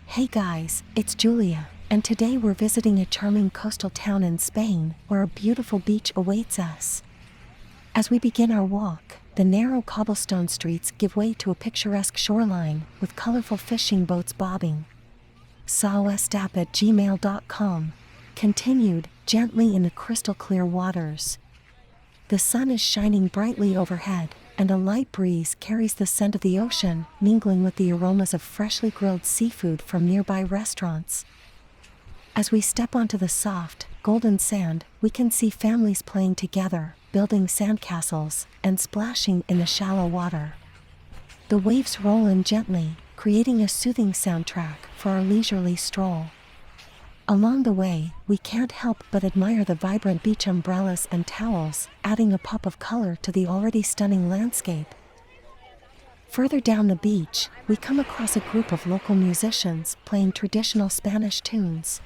Hey guys, it's Julia, and today we're visiting a charming coastal town in Spain where a beautiful beach awaits us. As we begin our walk, the narrow cobblestone streets give way to a picturesque shoreline with colorful fishing boats bobbing. sawestap@gmail.com. Continued, gently in the crystal clear waters. The sun is shining brightly overhead, and a light breeze carries the scent of the ocean, mingling with the aromas of freshly grilled seafood from nearby restaurants. As we step onto the soft, golden sand, we can see families playing together, building sandcastles, and splashing in the shallow water. The waves roll in gently, creating a soothing soundtrack for our leisurely stroll. Along the way, we can't help but admire the vibrant beach umbrellas and towels, adding a pop of color to the already stunning landscape. Further down the beach, we come across a group of local musicians playing traditional Spanish tunes.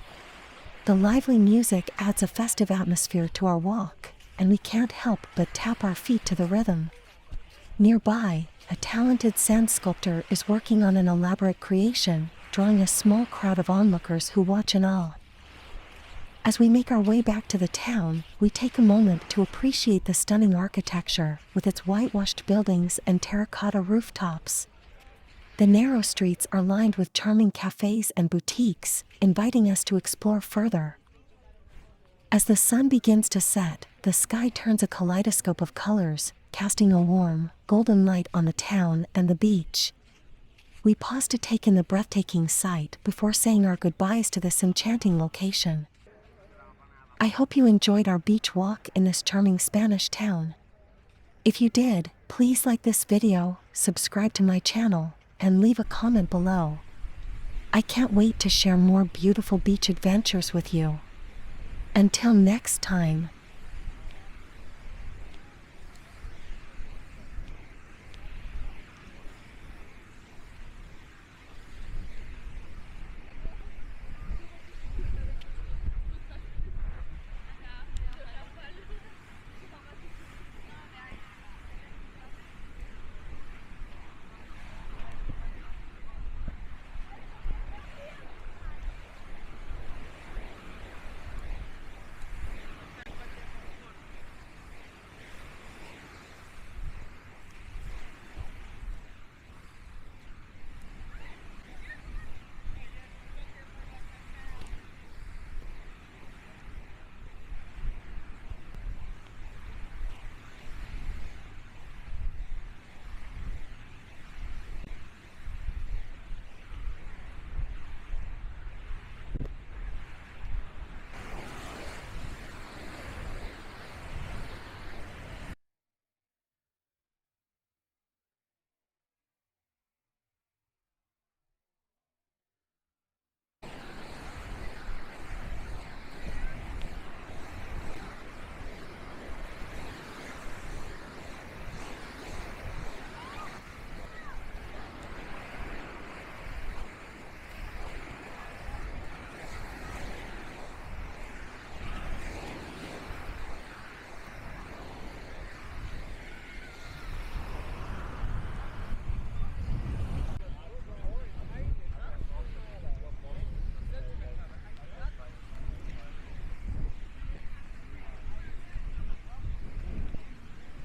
The lively music adds a festive atmosphere to our walk, and we can't help but tap our feet to the rhythm. Nearby, a talented sand sculptor is working on an elaborate creation, drawing a small crowd of onlookers who watch in awe. As we make our way back to the town, we take a moment to appreciate the stunning architecture with its whitewashed buildings and terracotta rooftops. The narrow streets are lined with charming cafes and boutiques, inviting us to explore further. As the sun begins to set, the sky turns a kaleidoscope of colors, casting a warm, golden light on the town and the beach. We pause to take in the breathtaking sight before saying our goodbyes to this enchanting location. I hope you enjoyed our beach walk in this charming Spanish town. If you did, please like this video, subscribe to my channel, and leave a comment below. I can't wait to share more beautiful beach adventures with you. Until next time.